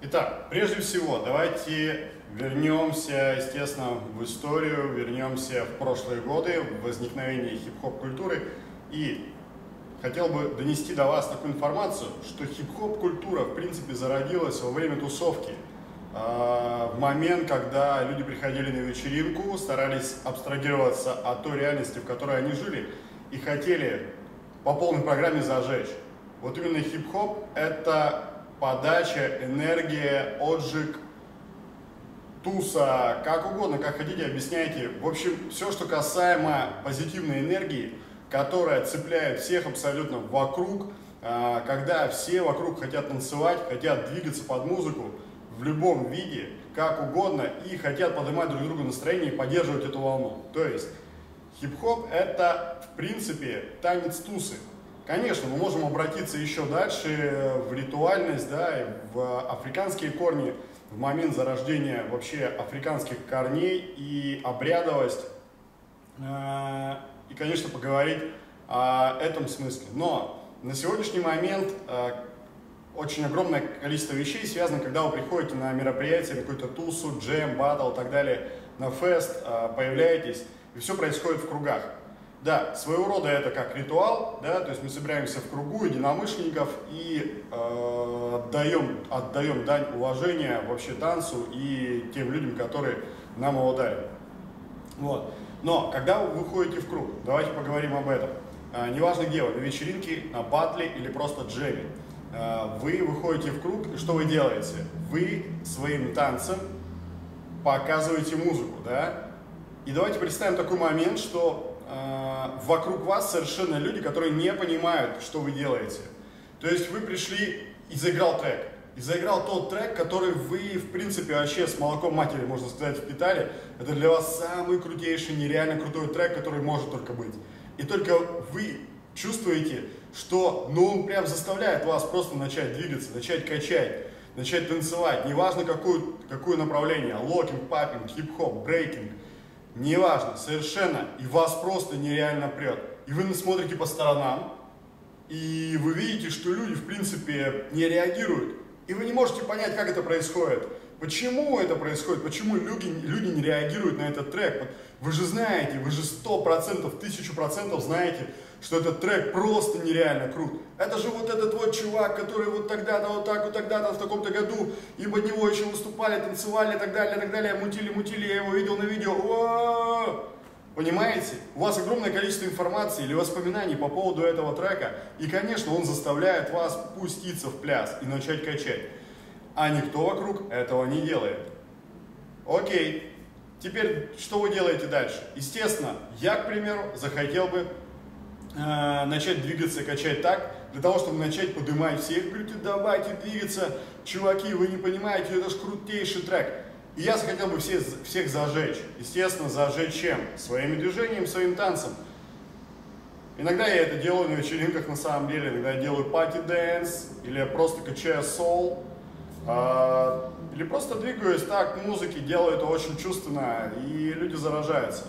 Итак, прежде всего, давайте вернемся, естественно, в историю, вернемся в прошлые годы, в возникновение хип-хоп культуры. И хотел бы донести до вас такую информацию, что хип-хоп культура, в принципе, зародилась во время тусовки. В момент, когда люди приходили на вечеринку, старались абстрагироваться от той реальности, в которой они жили, и хотели по полной программе зажечь. Вот именно хип-хоп – это подача, энергия, отжиг, туса, как угодно, как хотите, объясняйте. В общем, все, что касаемо позитивной энергии, которая цепляет всех абсолютно вокруг, когда все вокруг хотят танцевать, хотят двигаться под музыку в любом виде, как угодно, и хотят поднимать друг другу настроение и поддерживать эту волну. То есть хип-хоп – это, в принципе, танец тусы. Конечно, мы можем обратиться еще дальше в ритуальность, да, и в африканские корни, в момент зарождения вообще африканских корней и обрядовость, и, конечно, поговорить о этом смысле. Но на сегодняшний момент очень огромное количество вещей связано, когда вы приходите на мероприятие, на какую-то тусу, джем, баттл и так далее, на фест, появляетесь, и все происходит в кругах. Да, своего рода это как ритуал, да, то есть мы собираемся в кругу единомышленников и отдаем дань уважения вообще танцу и тем людям, которые нам его дали. Вот. Но когда вы выходите в круг, давайте поговорим об этом. Неважно где вы, на вечеринке, на батле или просто джеме, вы выходите в круг, и что вы делаете? Вы своим танцем показываете музыку, да? И давайте представим такой момент, что вокруг вас совершенно люди, которые не понимают, что вы делаете. То есть вы пришли и заиграл трек. И заиграл тот трек, который вы, в принципе, вообще с молоком матери, можно сказать, впитали. Это для вас самый крутейший, нереально крутой трек, который может только быть. И только вы чувствуете, что он прям заставляет вас просто начать двигаться, начать качать, начать танцевать. Неважно, какое направление. Локинг, паппинг, хип-хоп, брейкинг. Неважно, совершенно, и вас просто нереально прет. И вы смотрите по сторонам, и вы видите, что люди, в принципе, не реагируют. И вы не можете понять, как это происходит. Почему это происходит, почему люди не реагируют на этот трек. Вы же знаете, вы же 100%, 1000% знаете, что этот трек просто нереально крут. Это же вот этот вот чувак, который вот тогда-то, вот так, вот тогда-то, в таком-то году, и под него еще выступали, танцевали и так далее, мутили, я его видел на видео. О-о-о-о! Понимаете? У вас огромное количество информации или воспоминаний по поводу этого трека, и, конечно, он заставляет вас пуститься в пляс и начать качать. А никто вокруг этого не делает. Окей. Теперь, что вы делаете дальше? Естественно, я, к примеру, захотел бы начать двигаться и качать так, для того, чтобы начать поднимать всех. Говорите, давайте двигаться, чуваки, вы не понимаете, это же крутейший трек. И я захотел бы всех зажечь. Естественно, зажечь чем? Своими движениями, своим танцем. Иногда я это делаю на вечеринках на самом деле, иногда я делаю пати-дэнс, или я просто качаю соул, или просто двигаюсь так к музыке, делаю это очень чувственно, и люди заражаются.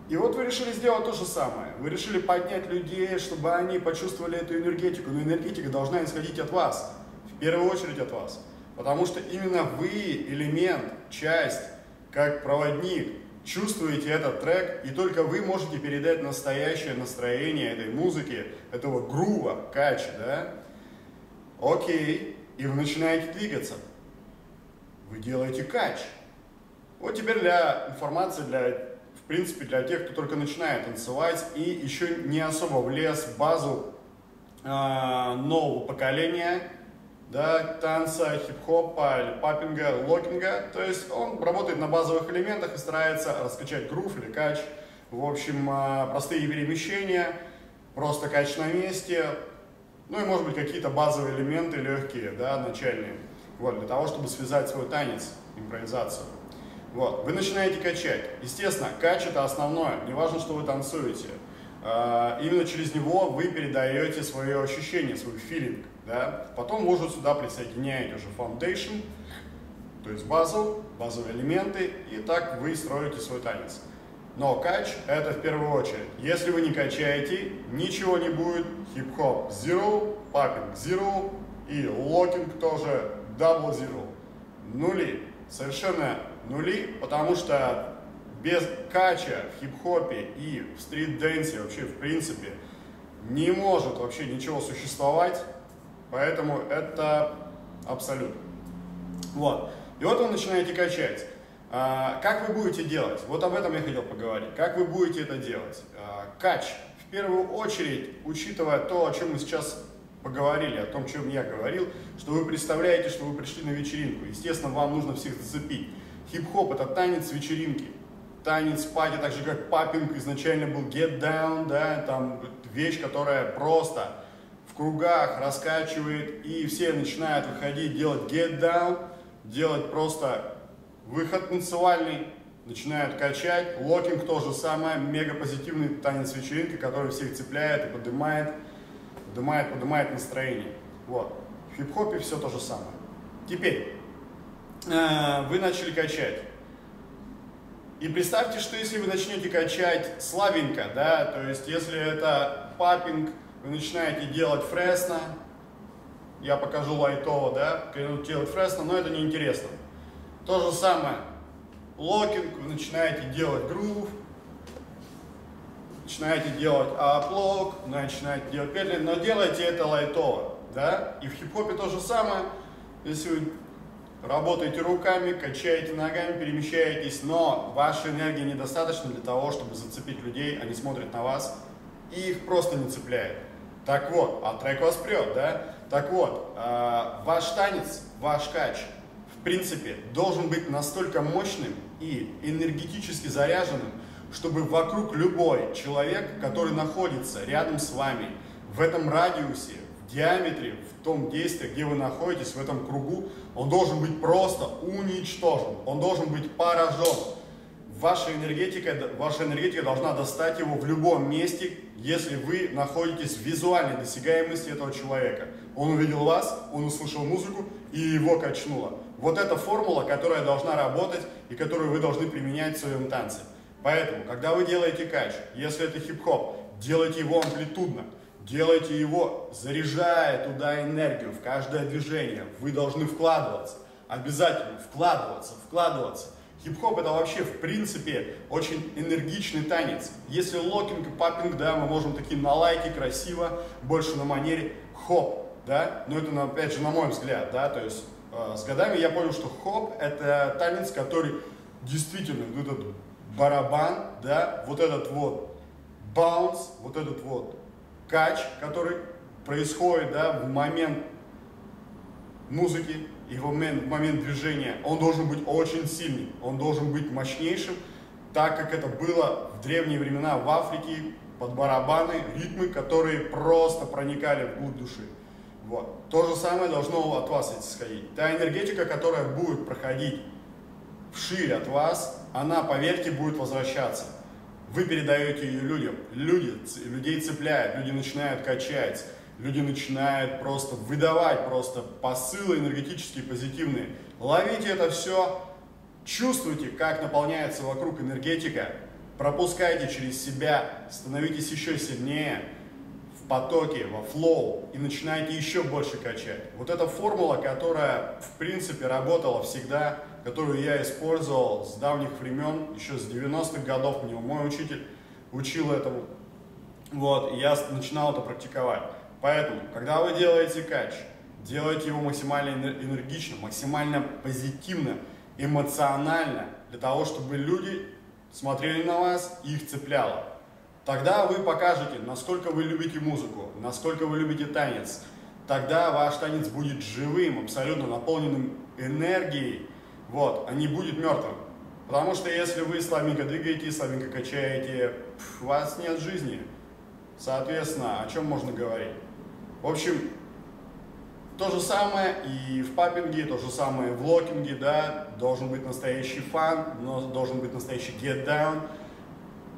И вот вы решили сделать то же самое. Вы решили поднять людей, чтобы они почувствовали эту энергетику. Но энергетика должна исходить от вас. В первую очередь от вас. Потому что именно вы, элемент, часть, как проводник, чувствуете этот трек. И только вы можете передать настоящее настроение этой музыки, этого грува, кача, да? Окей. И вы начинаете двигаться. Вы делаете кач. Вот теперь для информации, в принципе, для тех, кто только начинает танцевать и еще не особо влез в базу нового поколения, да, танца, хип-хопа или паппинга, локинга. То есть он работает на базовых элементах и старается раскачать грув или кач. В общем, простые перемещения, просто кач на месте, ну и, может быть, какие-то базовые элементы легкие, да, начальные. Вот, для того, чтобы связать свой танец, импровизацию. Вот, вы начинаете качать. Естественно, кач это основное, не важно, что вы танцуете. Именно через него вы передаете свое ощущение, свой филинг. Да? Потом вы уже сюда присоединяете уже foundation, то есть базовые элементы, и так вы строите свой танец. Но кач это в первую очередь. Если вы не качаете, ничего не будет. Хип-хоп zero, паппинг zero и локинг тоже double zero. Нули. Совершенно нули, потому что без кача в хип-хопе и в стрит-дэнсе вообще в принципе не может вообще ничего существовать, поэтому это абсолют. Вот. И вот вы начинаете качать. Как вы будете делать? Вот об этом я хотел поговорить. Как вы будете это делать? Кач. В первую очередь, учитывая то, о чем мы сейчас поговорили, о том, о чем я говорил, что вы представляете, что вы пришли на вечеринку. Естественно, вам нужно всех зацепить. Хип-хоп – это танец вечеринки. Танец пати, так же как паппинг изначально был get down, да, там вещь, которая просто в кругах раскачивает, и все начинают выходить, делать get down, делать просто выход танцевальный, начинают качать. Локинг то же самое, мега позитивный танец вечеринки, который всех цепляет и поднимает настроение. Вот. В хип-хопе все то же самое. Теперь вы начали качать. И представьте, что если вы начнете качать слабенько, да, то есть если это паппинг, вы начинаете делать фресно, я покажу лайтово, да, делать фресно, но это неинтересно. То же самое, локинг, вы начинаете делать грув, начинаете делать аплок, начинаете делать петли, но делайте это лайтово, да, и в хип-хопе то же самое, если вы работаете руками, качаете ногами, перемещаетесь, но вашей энергии недостаточно для того, чтобы зацепить людей, они смотрят на вас и их просто не цепляет. Так вот, а трек вас прет, да? Так вот, ваш танец, ваш кач, в принципе, должен быть настолько мощным и энергетически заряженным, чтобы вокруг любой человек, который находится рядом с вами, в этом радиусе, в диаметре, в том действии, где вы находитесь, в этом кругу, он должен быть просто уничтожен, он должен быть поражен. Ваша энергетика должна достать его в любом месте, если вы находитесь в визуальной досягаемости этого человека. Он увидел вас, он услышал музыку и его качнуло. Вот эта формула, которая должна работать и которую вы должны применять в своем танце. Поэтому, когда вы делаете кач, если это хип-хоп, делайте его амплитудно. Делайте его, заряжая туда энергию в каждое движение. Вы должны вкладываться. Обязательно вкладываться. Хип-хоп это вообще в принципе очень энергичный танец. Если локинг и паппинг, да, мы можем такие на лайке, красиво, больше на манере хоп, да. Но это опять же на мой взгляд, да, то есть с годами я понял, что хоп это танец, который действительно, вот этот барабан, да, вот этот вот баунс, вот этот вот кач, который происходит, да, в момент музыки и в момент движения, он должен быть очень сильным, он должен быть мощнейшим, так как это было в древние времена в Африке, под барабаны, ритмы, которые просто проникали вглубь души. Вот. То же самое должно от вас исходить. Та энергетика, которая будет проходить вширь от вас, она, поверьте, будет возвращаться. Вы передаете ее людям, людей цепляют, люди начинают качать, люди начинают просто выдавать просто посылы энергетические, позитивные. Ловите это все, чувствуйте, как наполняется вокруг энергетика, пропускайте через себя, становитесь еще сильнее в потоке, во флоу и начинайте еще больше качать. Вот эта формула, которая в принципе работала всегда, которую я использовал с давних времен, еще с 90-х годов, мне мой учитель учил этому, вот, и я начинал это практиковать. Поэтому, когда вы делаете кач, делайте его максимально энергично, максимально позитивно, эмоционально, для того, чтобы люди смотрели на вас и их цепляло. Тогда вы покажете, насколько вы любите музыку, насколько вы любите танец. Тогда ваш танец будет живым, абсолютно наполненным энергией, вот, а не будет мертвым. Потому что если вы слабенько двигаетесь, слабенько качаете, у вас нет жизни. Соответственно, о чем можно говорить? В общем, то же самое и в паппинге, то же самое в локинге, да, должен быть настоящий фан, но должен быть настоящий get down.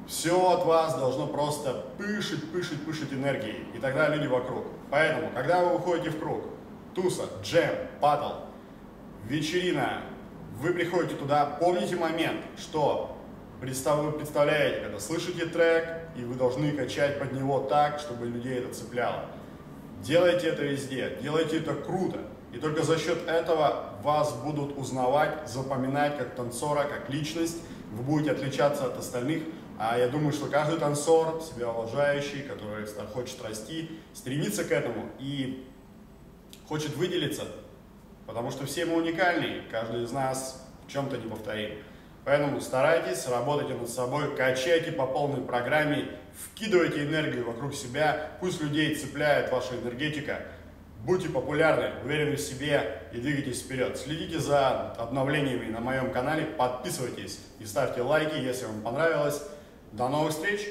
Все от вас должно просто пышить энергией, и тогда люди вокруг. Поэтому, когда вы выходите в круг, туса, джем, батл, вечерина, вы приходите туда, помните момент, что вы представляете, когда слышите трек, и вы должны качать под него так, чтобы людей это цепляло. Делайте это везде, делайте это круто. И только за счет этого вас будут узнавать, запоминать как танцора, как личность. Вы будете отличаться от остальных. А я думаю, что каждый танцор, себя уважающий, который хочет расти, стремится к этому и хочет выделиться. Потому что все мы уникальны, каждый из нас в чем-то неповторим. Поэтому старайтесь, работайте над собой, качайте по полной программе, вкидывайте энергию вокруг себя, пусть людей цепляет ваша энергетика. Будьте популярны, уверены в себе и двигайтесь вперед. Следите за обновлениями на моем канале, подписывайтесь и ставьте лайки, если вам понравилось. До новых встреч!